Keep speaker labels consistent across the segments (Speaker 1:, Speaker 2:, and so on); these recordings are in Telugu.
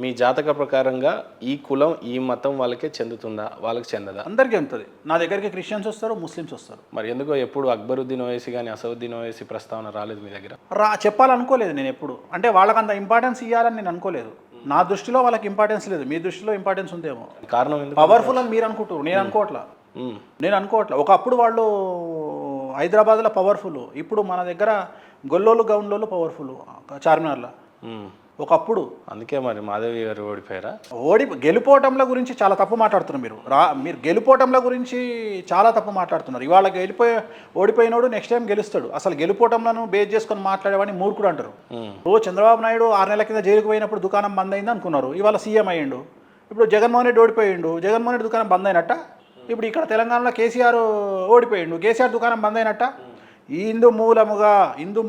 Speaker 1: మీ జాతక ప్రకారంగా ఈ కులం ఈ మతం వాళ్ళకే చెందుతుందా, వాళ్ళకి చెందదా?
Speaker 2: అందరికీ ఉంటుంది. నా దగ్గరికి క్రిస్టియన్స్ వస్తారు, ముస్లిమ్స్ వస్తారు.
Speaker 1: మరి ఎందుకో ఎప్పుడు అక్బరుద్దీన్ ఓవైసీ కానీ అసదుద్దీన్ ఓవైసీ ప్రస్తావన రాలేదు మీ దగ్గర?
Speaker 2: చెప్పాలనుకోలేదు నేను ఎప్పుడు. అంటే వాళ్ళకి అంత ఇంపార్టెన్స్ ఇవ్వాలని నేను అనుకోలేదు. నా దృష్టిలో వాళ్ళకి ఇంపార్టెన్స్ లేదు, మీ దృష్టిలో ఇంపార్టెన్స్ ఉందేమో.
Speaker 1: కారణం ఎందుకు?
Speaker 2: పవర్ఫుల్ అని మీరు అనుకుంటారు, నేను అనుకోవట్లా. ఒకప్పుడు వాళ్ళు హైదరాబాద్లో పవర్ఫుల్, ఇప్పుడు మన దగ్గర గొల్లోళ్ళు గౌండ్లోళ్ళు పవర్ఫుల్ చార్మినార్లో ఒకప్పుడు.
Speaker 1: అందుకే మరి మాధవి గారు ఓడిపోయారా?
Speaker 2: గెలుపోవటంల గురించి చాలా తప్పు మాట్లాడుతున్నారు మీరు గెలుపోవటంల గురించి చాలా తప్పు మాట్లాడుతున్నారు. ఇవాళ ఓడిపోయినోడు నెక్స్ట్ టైం గెలుస్తాడు. అసలు గెలుపోవటంలను బేస్ చేసుకొని మాట్లాడేవాడిని మూర్ఖుడు అంటారు. చంద్రబాబు నాయుడు 6 నెలల కింద జైలుకు పోయినప్పుడు దుకాణం బంద్ అయింది అనుకున్నారు, ఇవాళ సీఎం అయ్యిండు. ఇప్పుడు జగన్మోహన్ రెడ్డి ఓడిపోయిండు, జగన్మోహన్ రెడ్డి దుకాణం బంద్ అయినట్ట. ఇప్పుడు ఇక్కడ తెలంగాణలో కేసీఆర్ ఓడిపోయిండు, కేసీఆర్ దుకాణం బంద్ అయినట్ట. హిందూ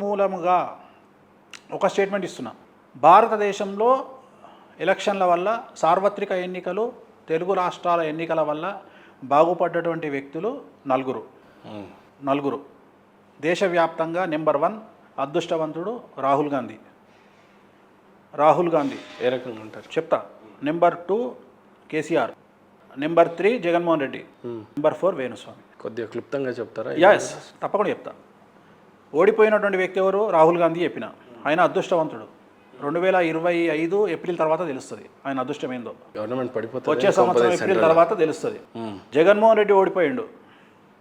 Speaker 2: మూలముగా ఒక స్టేట్మెంట్ ఇస్తున్నా. భారతదేశంలో ఎలక్షన్ల వల్ల, సార్వత్రిక ఎన్నికలు, తెలుగు రాష్ట్రాల ఎన్నికల వల్ల బాగుపడ్డటువంటి వ్యక్తులు నలుగురు. దేశవ్యాప్తంగా నెంబర్ 1 అదృష్టవంతుడు రాహుల్ గాంధీ.
Speaker 1: ఏ రకంగా ఉంటారు
Speaker 2: చెప్తా. Number 2 KCR, number 3 Jaganmohan Reddy, number 4 Venu Swamy.
Speaker 1: కొద్దిగా క్లుప్తంగా చెప్తారా?
Speaker 2: ఎస్, తప్పకుండా చెప్తా. ఓడిపోయినటువంటి వ్యక్తి ఎవరు? రాహుల్ గాంధీ చెప్పిన. ఆయన అదృష్టవంతుడు. 2025 ఏప్రిల్ తర్వాత తెలుస్తుంది ఆయన అదృష్టం ఏందో.
Speaker 1: గవర్నమెంట్ పడిపోతుంది
Speaker 2: వచ్చే సంవత్సరం ఏప్రిల్ తర్వాత తెలుస్తుంది. జగన్మోహన్ రెడ్డి ఓడిపోయిండు,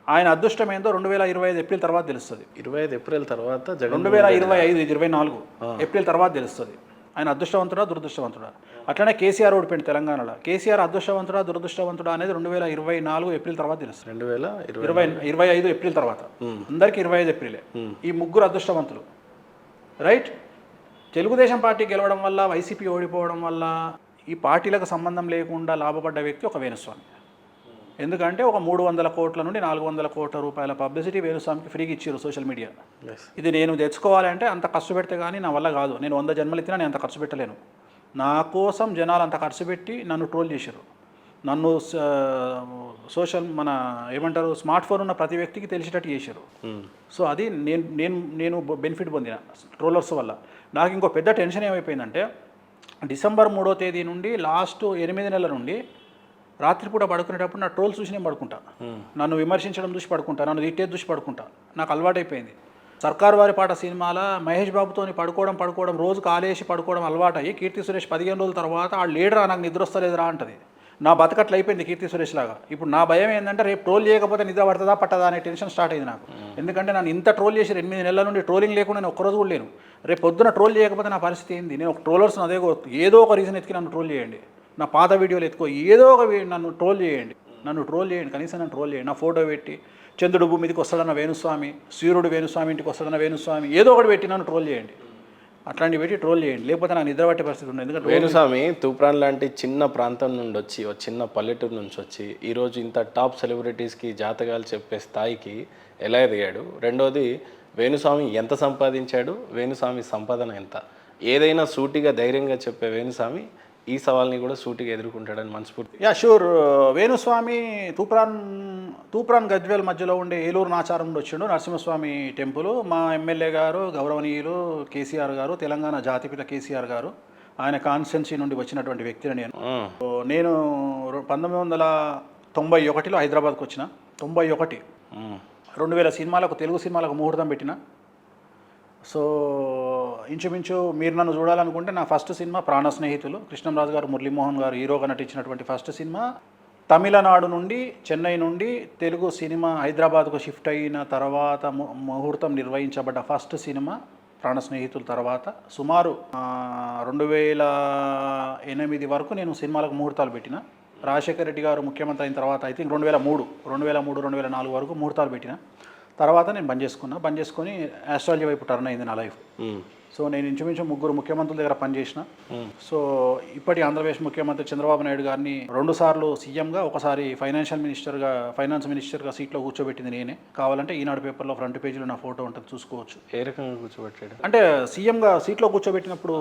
Speaker 2: ఆయన అదృష్టం ఏందో 2025 ఏప్రిల్ తర్వాత తెలుస్తుంది.
Speaker 1: 25 ఏప్రిల్ తర్వాత
Speaker 2: 2025 24 ఏప్రిల్ తర్వాత తెలుస్తుంది ఆయన అదృష్టవంతుడా దురదృష్టవంతుడా. అట్లనే కేసీఆర్ ఓడిపోయింది తెలంగాణలో. కేసీఆర్ అదృష్టవంతుడా దురదృష్టవంతుడా అనేది 2024 ఏప్రిల్ తర్వాత తెలుస్తుంది. 2025 ఏప్రిల్ తర్వాత. అందరికీ 25 ఏప్రిలే. ఈ ముగ్గురు అదృష్టవంతులు, రైట్. తెలుగుదేశం పార్టీ గెలవడం వల్ల, వైసీపీ ఓడిపోవడం వల్ల ఈ పార్టీలకు సంబంధం లేకుండా లాభపడ్డ వ్యక్తి ఒక వేణుస్వామి. ఎందుకంటే ఒక 300 కోట్ల నుండి 400 కోట్ల రూపాయల పబ్లిసిటీ వేణుస్వామికి ఫ్రీగా ఇచ్చారు సోషల్ మీడియా. ఇది నేను తెచ్చుకోవాలంటే అంత ఖర్చు పెడితే కానీ నా వల్ల కాదు. నేను 100 జన్మలు ఎత్తినా నేను అంత ఖర్చు పెట్టలేను. నా కోసం జనాలు అంత ఖర్చు పెట్టి నన్ను ట్రోల్ చేశారు. నన్ను ఏమంటారు, స్మార్ట్ ఫోన్ ఉన్న ప్రతి వ్యక్తికి తెలిసేటట్టు చేశారు. సో అది నేను బెనిఫిట్ పొందిన ట్రోలర్స్ వల్ల. నాకు ఇంకో పెద్ద టెన్షన్ ఏమైపోయిందంటే, డిసెంబర్ 3వ తేదీ నుండి లాస్ట్ 8 నెలల నుండి రాత్రిపూట పడుకునేటప్పుడు నా ట్రోల్స్ చూసి నేను పడుకుంటా. నన్ను విమర్శించడం చూసి పడుకుంటా, నన్ను తిట్టేది చూసి పడుకుంటా. నాకు అలవాటైపోయింది. సర్కారు వారి పాట సినిమాల మహేష్ బాబుతోని పడుకోవడం రోజు కాలేసి పడుకోవడం అలవాటయ్యి, కీర్తి సురేష్ 15 రోజుల తర్వాత ఆ లేడరా నాకు నిద్ర వస్తలేదురా అంటది. నా బతకట్లు అయిపోయింది కీర్తి సురేష్ లాగా. ఇప్పుడు నా భయం ఏంటంటే, రేపు ట్రోల్ చేయకపోతే నిద్ర పడుతుందా పట్టదా అనే టెన్షన్ స్టార్ట్ అయింది నాకు. ఎందుకంటే నన్ను ఇంత ట్రోల్ చేసి 8 నెలల నుండి ట్రోలింగ్ లేకుండా నేను ఒక్కరోజు కూడా లేను. రేపు పొద్దున ట్రోల్ చేయకపోతే నా పరిస్థితి ఏంది? నేను ఒక ట్రోలర్స్ అదే ఏదో ఒక రీజన్ ఎత్తుకి నన్ను ట్రోల్ చేయండి, నా పాత వీడియోలు ఎత్తుకో, ఏదో ఒక నన్ను ట్రోల్ చేయండి, కనీసం నన్ను ట్రోల్ చేయండి. నా ఫోటో పెట్టి చంద్రుడు భూమి మీదకి వస్తాడన్న వేణుస్వామి, సూర్యుడు వేణుస్వామి ఇంటికి వస్తాడన్న వేణుస్వామి, ఏదో ఒకటి పెట్టి నన్ను ట్రోల్ చేయండి. అట్లాంటివి పెట్టి ట్రోల్ చేయండి, లేకపోతే నాకు నిద్ర పట్టే పరిస్థితి ఉంది. ఎందుకంటే
Speaker 1: వేణుస్వామి తూప్రాన్ లాంటి చిన్న ప్రాంతం నుండి వచ్చి, ఒక చిన్న పల్లెటూరు నుంచి వచ్చి ఈరోజు ఇంత టాప్ సెలబ్రిటీస్కి జాతకాలు చెప్పే స్థాయికి ఎలా ఎదిగాడు? రెండోది, వేణుస్వామి ఎంత సంపాదించాడు? వేణుస్వామి సంపాదన ఎంత? ఏదైనా సూటిగా ధైర్యంగా చెప్పే వేణుస్వామి ఈ సవాల్ని కూడా సూటిగా ఎదుర్కొంటాడని మనస్ఫూర్తి.
Speaker 2: షూర్. వేణుస్వామి తూప్రాన్ గజ్వేల్ మధ్యలో ఉండే ఏలూరు నాచారం నుండి వచ్చిండు. నరసింహస్వామి టెంపుల్. మా ఎమ్మెల్యే గారు గౌరవనీయులు కేసీఆర్ గారు, తెలంగాణ జాతిపిత కేసీఆర్ గారు, ఆయన కాన్స్టిట్యున్సీ నుండి వచ్చినటువంటి వ్యక్తిని నేను 1991లో హైదరాబాద్కి వచ్చిన. 91 2000 సినిమాలకు, తెలుగు సినిమాలకు ముహూర్తం పెట్టిన. సో ఇంచుమించు మీరు నన్ను చూడాలనుకుంటే నా ఫస్ట్ సినిమా ప్రాణ స్నేహితులు, కృష్ణంరాజు గారు, మురళీమోహన్ గారు హీరోగా నటించినటువంటి ఫస్ట్ సినిమా. తమిళనాడు నుండి, చెన్నై నుండి తెలుగు సినిమా హైదరాబాద్కు షిఫ్ట్ అయిన తర్వాత ముహూర్తం నిర్వహించబడ్డ ఫస్ట్ సినిమా ప్రాణ స్నేహితుల తర్వాత సుమారు 2008 వరకు నేను సినిమాలకు ముహూర్తాలు పెట్టిన. రాజశేఖర రెడ్డి గారు ముఖ్యమంత్రి అయిన తర్వాత ఐ థింక్ 2003, 2004 వరకు ముహూర్తాలు పెట్టిన. తర్వాత నేను బంద్ చేసుకొని ఆస్ట్రాలజీ వైపు టర్న్ అయింది నా లైఫ్. సో నేను ఇంచుమించు 3 ముఖ్యమంత్రుల దగ్గర పనిచేసిన. సో ఇప్పటి ఆంధ్రప్రదేశ్ ముఖ్యమంత్రి చంద్రబాబు నాయుడు గారిని 2 సార్లు సీఎంగా, ఒకసారి ఫైనాన్స్ మినిస్టర్గా సీట్లో కూర్చోబెట్టింది నేనే. కావాలంటే ఈనాడు పేపర్లో ఫ్రంట్ పేజీలో నా ఫోటో ఉంటుంది, చూసుకోవచ్చు.
Speaker 1: ఏ రకంగా కూర్చోబెట్టాడు అంటే,
Speaker 2: సీఎంగా సీట్లో కూర్చోబెట్టినప్పుడు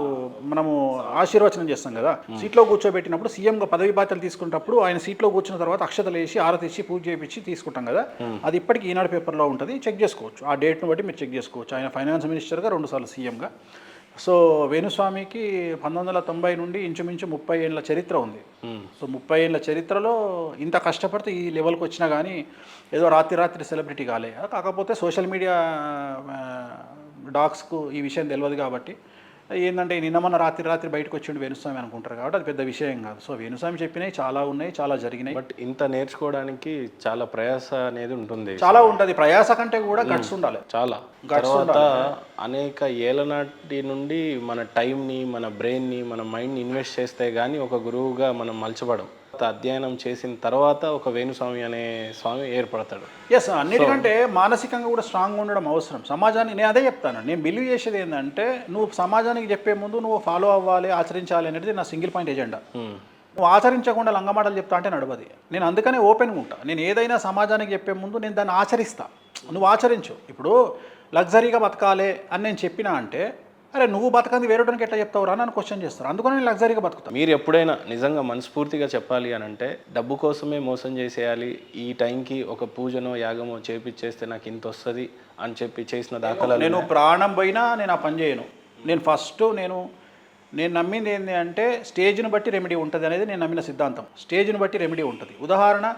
Speaker 2: మనము ఆశీర్వచనం చేస్తాం కదా, సీట్లో కూర్చోబెట్టినప్పుడు సీఎంగా పదవి బాధ్యతలు తీసుకునేటప్పుడు ఆయన సీట్లో కూర్చున్న తర్వాత అక్షతలు వేసి ఆరతి ఇచ్చి పూజ చేయించి తీసుకుంటాం కదా, అది ఇప్పటికీ ఈనాడు పేపర్లో ఉంటుంది, చెక్ చేసుకోవచ్చు. ఆ డేట్ను బట్టి మీరు చెక్ చేసుకోవచ్చు. ఆయన ఫైనాన్స్ మినిస్టర్గా 2 సార్లు సీఎంగా. సో వేణుస్వామికి 1990 నుండి ఇంచుమించు 30 ఏళ్ళ చరిత్ర ఉంది. సో 30 ఏళ్ళ చరిత్రలో ఇంత కష్టపడితే ఈ లెవెల్కి వచ్చినా కానీ ఏదో రాత్రి సెలబ్రిటీ కాలే. కాకపోతే సోషల్ మీడియా డాగ్స్కు ఈ విషయం తెలియదు కాబట్టి ఏంటంటే నిన్న మన రాత్రి బయటకు వచ్చిండు వేణుస్వామి అనుకుంటారు కాబట్టి అది పెద్ద విషయం కాదు. సో వేణుస్వామి చెప్పినవి చాలా ఉన్నాయి, చాలా జరిగినాయి.
Speaker 1: బట్ ఇంత నేర్చుకోవడానికి చాలా ప్రయాస అనేది ఉంటుంది,
Speaker 2: చాలా ఉంటుంది. ప్రయాస కంటే కూడా గట్స్ ఉండాలి.
Speaker 1: చాలా తర్వాత అనేక ఏళ్ళ నాటి నుండి మన టైంని, మన బ్రెయిన్ని, మన మైండ్ని ఇన్వెస్ట్ చేస్తే కానీ ఒక గురువుగా మనం మలచబడం. అధ్యయనం చేసిన తర్వాత ఒక వేణుస్వామి అనే స్వామి ఏర్పడతాడు.
Speaker 2: ఎస్, అన్నిటికంటే మానసికంగా కూడా స్ట్రాంగ్గా ఉండడం అవసరం. సమాజానికి నేను అదే చెప్తాను, నేను బిలీవ్ చేసేది ఏంటంటే నువ్వు సమాజానికి చెప్పే ముందు నువ్వు ఫాలో అవ్వాలి, ఆచరించాలి అనేది నా సింగిల్ పాయింట్ ఎజెండా. నువ్వు ఆచరించకుండా లంగమాటలు చెప్తా అంటే నడవది. నేను అందుకనే ఓపెన్గా ఉంటా. నేను ఏదైనా సమాజానికి చెప్పే ముందు నేను దాన్ని ఆచరిస్తా. నువ్వు ఆచరించు. ఇప్పుడు లగ్జరీగా బతకాలి అని నేను చెప్పినా అంటే అరే నువ్వు బతకంది వేరేటానికి ఎట్లా చెప్తావురా అని క్వశ్చన్ చేస్తారు. అందుకని నేను లగ్జరీగా బతుకుతాను.
Speaker 1: మీరు ఎప్పుడైనా నిజంగా మనస్ఫూర్తిగా చెప్పాలి అని అంటే డబ్బు కోసమే మోసం చేసేయాలి, ఈ టైంకి ఒక పూజనో యాగమో చేపిచ్చేస్తే నాకు ఇంత వస్తుంది అని చెప్పి చేసిన దాఖలాలు
Speaker 2: నేను ప్రాణం పోయినా నేను ఆ పని చేయను. నేను ఫస్ట్ నేను నమ్మింది ఏంటి అంటే స్టేజ్ని బట్టి రెమెడీ ఉంటుంది అనేది నేను నమ్మిన సిద్ధాంతం. స్టేజ్ని బట్టి రెమెడీ ఉంటుంది. ఉదాహరణ,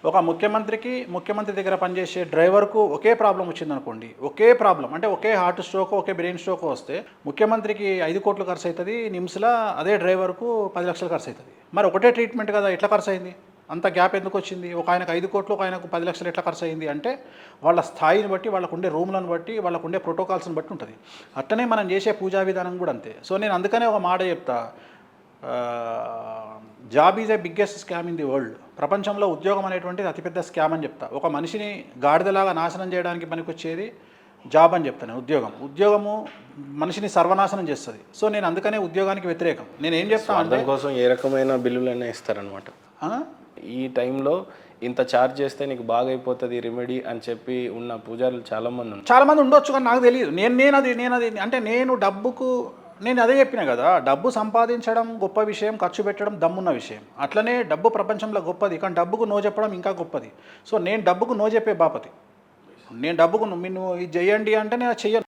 Speaker 2: ఒక ముఖ్యమంత్రి దగ్గర పనిచేసే డ్రైవర్కు ఒకే ప్రాబ్లం వచ్చిందనుకోండి, ఒకే ప్రాబ్లం అంటే ఒకే హార్ట్ స్ట్రోక్, ఒకే బ్రెయిన్ స్ట్రోక్ వస్తే ముఖ్యమంత్రికి 5 కోట్లు ఖర్చు అవుతుంది, నిమ్స్లో అదే డ్రైవర్కు 10 లక్షలు ఖర్చు అవుతుంది. మరి ఒకటే ట్రీట్మెంట్ కదా, ఎట్లా ఖర్చు అయింది? అంత గ్యాప్ ఎందుకు వచ్చింది? ఒక ఆయనకు 5 కోట్లు, ఒక ఆయనకు 10 లక్షలు ఎట్లా ఖర్చు అయింది అంటే వాళ్ళ స్థాయిని బట్టి, వాళ్ళకు ఉండే రూమ్లను బట్టి, వాళ్ళకు ఉండే ప్రోటోకాల్స్ని బట్టి ఉంటుంది. అట్టనే మనం చేసే పూజా విధానం కూడా అంతే. సో నేను అందుకనే ఒక మాట చెప్తా, job is a biggest scam in the world. ప్రపంచంలో ఉద్యోగం అనేటువంటిది అతిపెద్ద స్కామ్ అని చెప్తా. ఒక మనిషిని గాడిదలాగా నాశనం చేయడానికి పనికొచ్చేది జాబ్ అని చెప్తాను. ఉద్యోగము మనిషిని సర్వనాశనం చేస్తుంది. సో నేను అందుకనే ఉద్యోగానికి వ్యతిరేకం. నేను ఏం చెప్తాను అంటే
Speaker 1: కోసం ఏ రకమైన బిల్లులైనా ఇస్తారనమాట. ఈ టైంలో ఇంత ఛార్జ్ చేస్తే నీకు బాగా అయిపోతుంది రెమెడీ అని చెప్పి ఉన్న పూజారులు చాలామంది
Speaker 2: ఉండొచ్చు, కానీ నాకు తెలియదు. నేను అది అంటే నేను అదే చెప్పిన కదా, డబ్బు సంపాదించడం గొప్ప విషయం, ఖర్చు పెట్టడం దమ్మున్న విషయం. అట్లనే డబ్బు ప్రపంచంలో గొప్పది, కానీ డబ్బుకు నో చెప్పడం ఇంకా గొప్పది. సో నేను డబ్బుకు నో చెప్పే బాపతి. నేను డబ్బుకు నువ్వు ఇది చెయ్యండి అంటే నేను చెయ్యను.